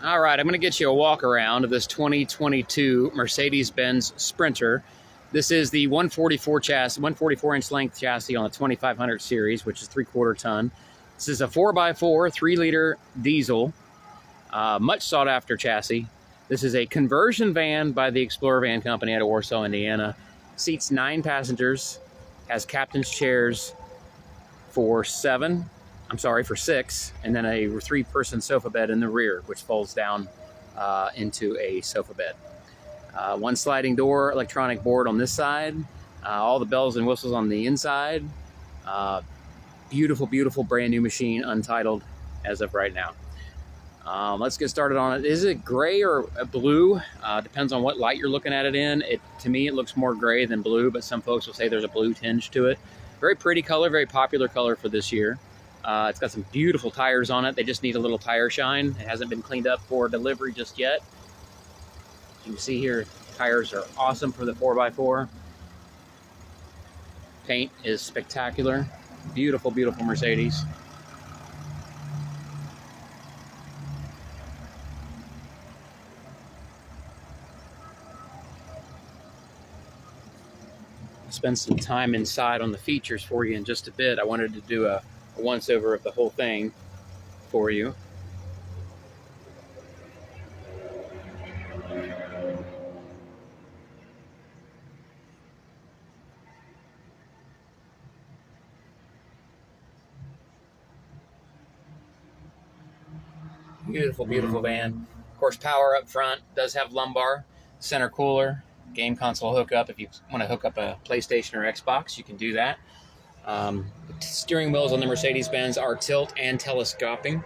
All right, I'm going to get you a walk around of this 2022 Mercedes-Benz Sprinter. This is the 144 chassis, 144 inch length chassis on the 2500 series, which is 3/4 ton. This is a 4x4, 3-liter diesel, much sought after chassis. This is a conversion van by the Explorer Van Company out of Warsaw, Indiana. Seats 9 passengers, has captain's chairs for 6, and then a 3-person sofa bed in the rear, which folds down into a sofa bed. One sliding door, electronic board on this side, all the bells and whistles on the inside. Beautiful, beautiful brand new machine, untitled as of right now. Let's get started on it. Is it gray or blue? Depends on what light you're looking at it in. To me, it looks more gray than blue, but some folks will say there's a blue tinge to it. Very pretty color, very popular color for this year. It's got some beautiful tires on it. They just need a little tire shine. It hasn't been cleaned up for delivery just yet. You can see here, tires are awesome for the 4x4. Paint is spectacular. Beautiful, beautiful Mercedes. Spend some time inside on the features for you in just a bit. I wanted to do a once over of the whole thing for you. Beautiful, beautiful van. Of course, power up front, does have lumbar, center cooler, game console hookup. If you want to hook up a PlayStation or Xbox, you can do that. The steering wheels on the Mercedes-Benz are tilt and telescoping.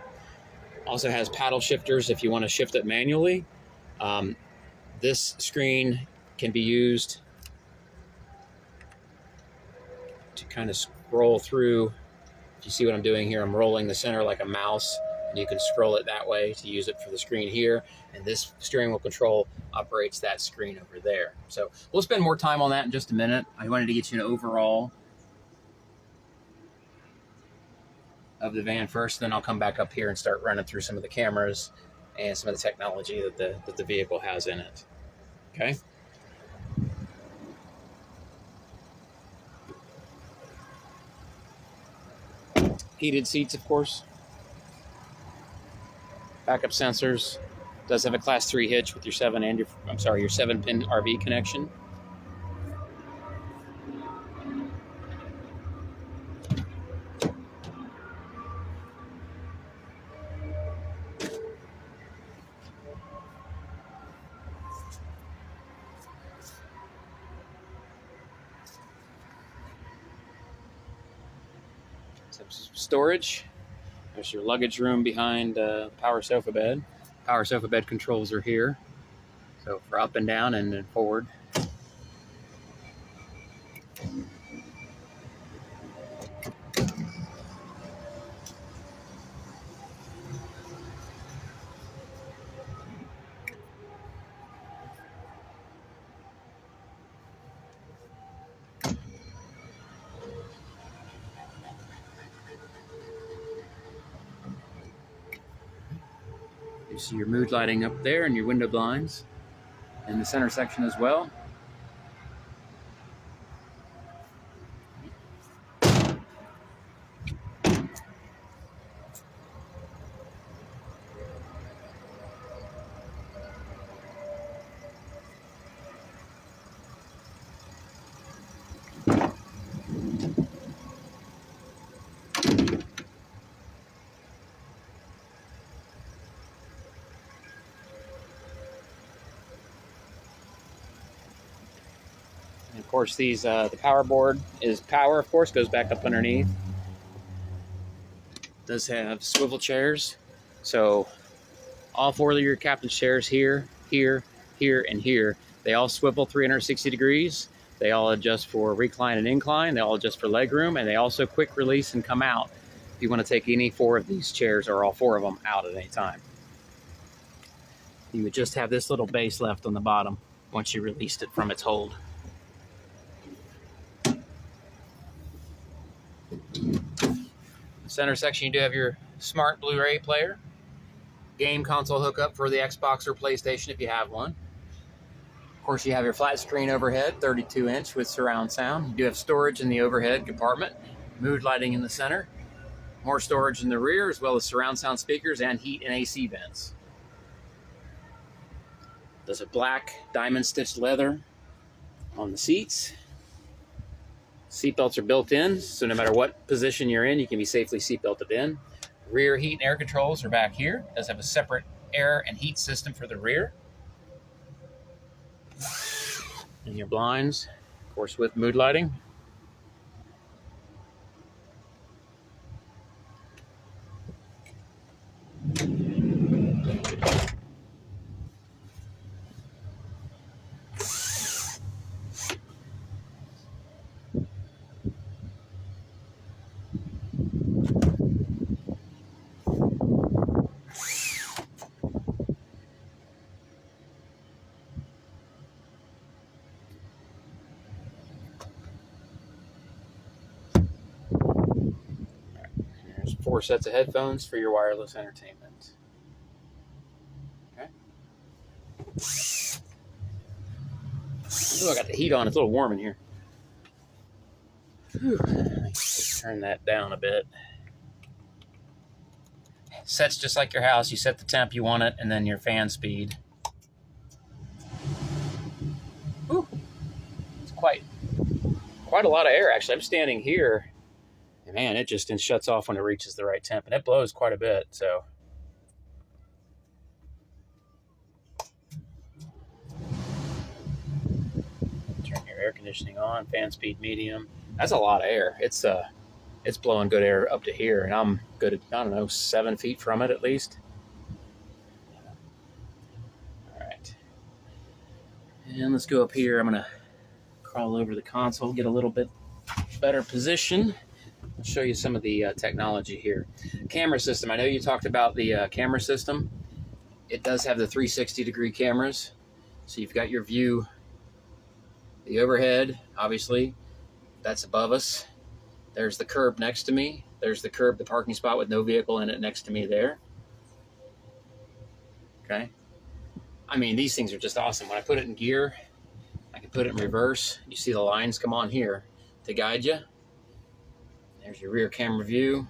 Also has paddle shifters if you want to shift it manually. This screen can be used to kind of scroll through. If you see what I'm doing here, I'm rolling the center like a mouse, and you can scroll it that way to use it for the screen here. And this steering wheel control operates that screen over there. So we'll spend more time on that in just a minute. I wanted to get you an overall of the van first, then I'll come back up here and start running through some of the cameras and some of the technology that the vehicle has in it. Okay. Heated seats, of course. Backup sensors. Does have a Class 3 hitch with your 7-pin RV connection. Some storage. There's your luggage room behind the power sofa bed. Power sofa bed controls are here. So for up and down and then forward. You see your mood lighting up there and your window blinds in the center section as well. And of course, these the power board is power, of course, goes back up underneath. Does have swivel chairs, so all 4 of your captain's chairs here, here, here, and here, they all swivel 360 degrees. They all adjust for recline and incline. They all adjust for leg room, and they also quick release and come out if you want to take any 4 of these chairs or all 4 of them out at any time. You would just have this little base left on the bottom once you released it from its hold. Center section, you do have your smart Blu-ray player. game console hookup for the Xbox or PlayStation if you have one. Of course, you have your flat screen overhead, 32-inch with surround sound. You do have storage in the overhead compartment, mood lighting in the center, more storage in the rear, as well as surround sound speakers and heat and AC vents. There's a black diamond stitched leather on the seats. Seatbelts are built in, so no matter what position you're in, you can be safely seatbelted in. Rear heat and air controls are back here. It does have a separate air and heat system for the rear. And your blinds, of course, with mood lighting. There's 4 sets of headphones for your wireless entertainment. Okay. Oh, I got the heat on. It's a little warm in here. Whew. Turn that down a bit. Sets just like your house. You set the temp you want it, and then your fan speed. Whew. It's quite a lot of air, actually. I'm standing here, and man, it just shuts off when it reaches the right temp, and it blows quite a bit, so. Turn your air conditioning on, fan speed medium. That's a lot of air. It's blowing good air up to here, and I'm good at, I don't know, 7 feet from it at least. All right. And let's go up here. I'm gonna crawl over the console, get a little bit better position. I'll show you some of the technology here. Camera system. I know you talked about the camera system. It does have the 360-degree cameras. So you've got your view, the overhead, obviously. That's above us. There's the curb next to me. There's the curb, the parking spot with no vehicle in it next to me there. Okay. I mean, these things are just awesome. When I put it in gear, I can put it in reverse. You see the lines come on here to guide you. There's your rear camera view.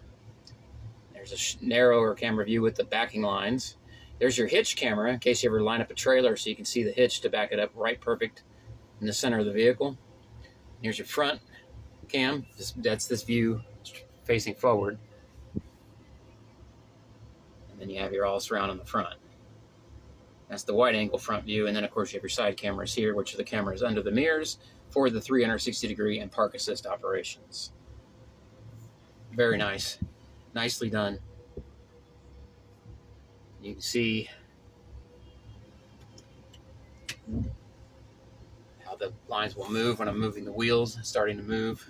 There's a narrower camera view with the backing lines. There's your hitch camera in case you ever line up a trailer so you can see the hitch to back it up right perfect in the center of the vehicle. Here's your front cam. That's this view facing forward. And then you have your all surround on the front. That's the wide angle front view. And then of course you have your side cameras here, which are the cameras under the mirrors for the 360-degree and park assist operations. Very nice. Nicely done. You can see how the lines will move when I'm moving the wheels, starting to move.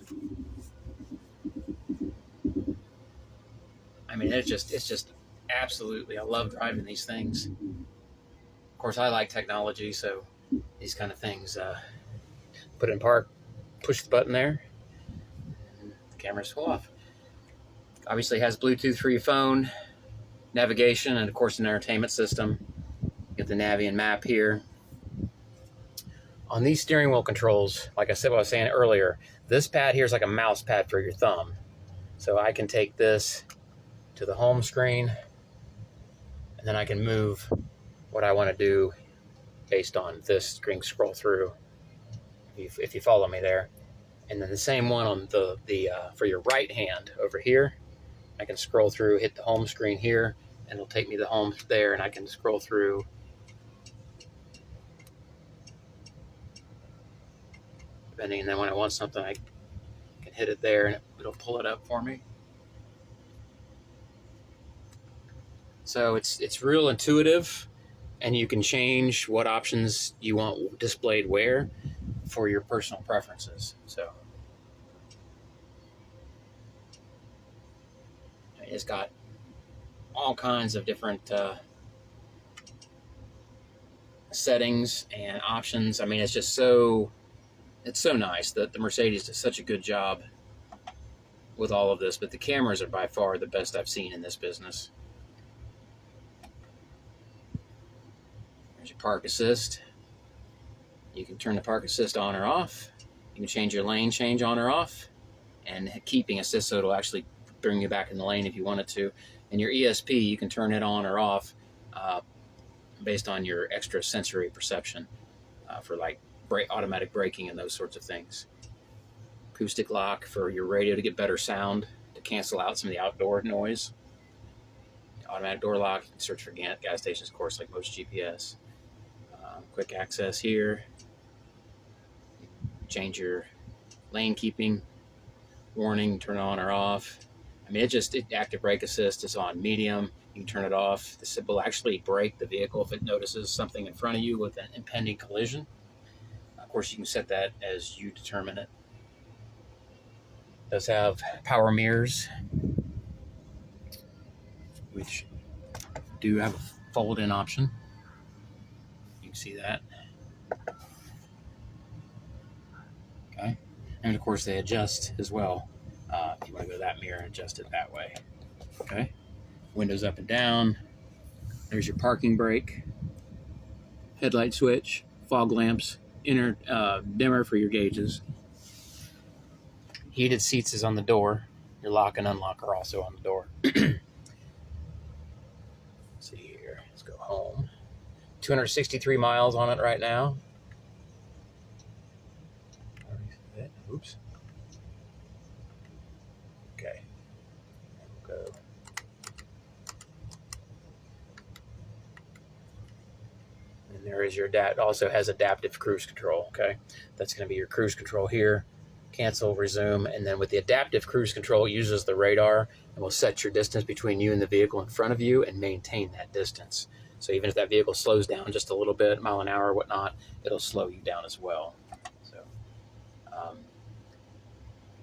I mean, it's just absolutely, I love driving these things. Of course, I like technology, so these kind of things, put it in park, push the button there, and the cameras go off. Obviously has Bluetooth for your phone, navigation, and of course an entertainment system. Get the Navi and map here. On these steering wheel controls, like I said, what I was saying earlier, this pad here is like a mouse pad for your thumb. So I can take this to the home screen, and then I can move what I want to do based on this screen scroll through, if you follow me there. And then the same one on the for your right hand over here. I can scroll through, hit the home screen here, and it'll take me to home there, and I can scroll through. Depending, and then when I want something, I can hit it there, and it'll pull it up for me. So it's real intuitive, and you can change what options you want displayed where for your personal preferences. So it's got all kinds of different settings and options. I mean, it's just so nice that the Mercedes does such a good job with all of this, but the cameras are by far the best I've seen in this business. There's your park assist. You can turn the park assist on or off. You can change your lane change on or off, and keeping assist, so it'll actually bring you back in the lane if you wanted to. And your ESP, you can turn it on or off based on your extra sensory perception for like automatic braking and those sorts of things. Acoustic lock for your radio to get better sound, to cancel out some of the outdoor noise. Automatic door lock, you can search for gas stations, of course, like most GPS. Quick access here. Change your lane keeping, warning, turn it on or off. I mean, active brake assist is on medium. You can turn it off. This will actually brake the vehicle if it notices something in front of you with an impending collision. Of course, you can set that as you determine it. It does have power mirrors, which do have a fold-in option. You can see that. Okay, and of course they adjust as well. If you want to go to that mirror and adjust it that way. Okay, windows up and down. There's your parking brake, headlight switch, fog lamps, inner dimmer for your gauges. Heated seats is on the door. Your lock and unlock are also on the door. Let's see here. Let's go home. 263 miles on it right now. Oops. Okay. We'll go. And there is your also has adaptive cruise control. Okay. That's going to be your cruise control here. Cancel, resume, and then with the adaptive cruise control, it uses the radar and will set your distance between you and the vehicle in front of you and maintain that distance. So even if that vehicle slows down just a little bit, mile an hour or whatnot, it'll slow you down as well. So,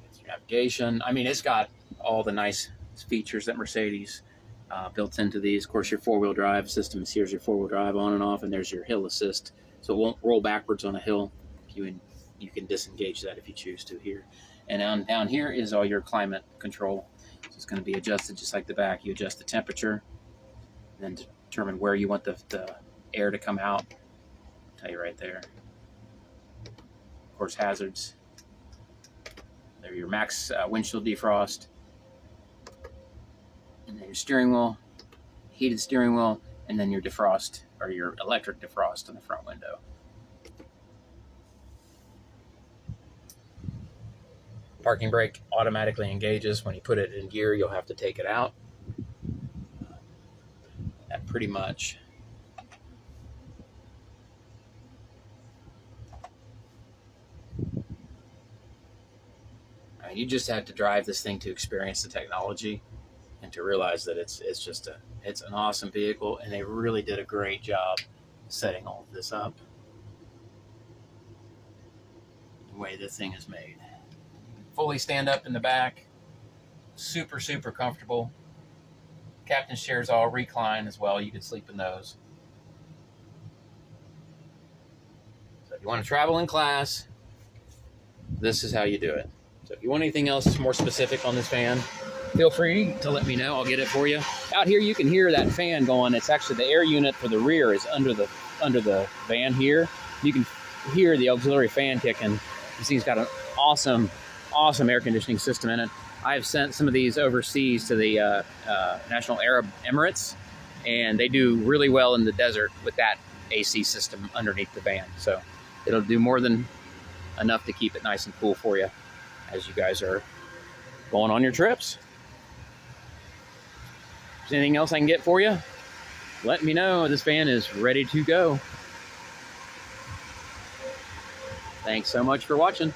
it's your navigation. I mean, it's got all the nice features that Mercedes built into these. Of course, your four-wheel drive system is here's your four-wheel drive on and off, and there's your hill assist, so it won't roll backwards on a hill. You can disengage that if you choose to here. And down here is all your climate control. So it's going to be adjusted just like the back. You adjust the temperature, and then determine where you want the air to come out. I'll tell you right there. Of course, hazards. There, your max windshield defrost. And then your steering wheel, heated steering wheel, and then your defrost, or your electric defrost on the front window. Parking brake automatically engages. When you put it in gear, you'll have to take it out. That pretty much. I mean, you just have to drive this thing to experience the technology and to realize that it's an awesome vehicle, and they really did a great job setting all of this up. The way this thing is made. Fully stand up in the back. Super, super comfortable. Captain's chairs all recline as well. You can sleep in those. So if you want to travel in class, this is how you do it. So if you want anything else more specific on this van, feel free to let me know. I'll get it for you. Out here you can hear that fan going. It's actually the air unit for the rear is under the van here. You can hear the auxiliary fan kicking. You see it's got an awesome air conditioning system in it. I've sent some of these overseas to the National Arab Emirates, and they do really well in the desert with that AC system underneath the van. So it'll do more than enough to keep it nice and cool for you as you guys are going on your trips. Is there anything else I can get for you? Let me know. This van is ready to go. Thanks so much for watching.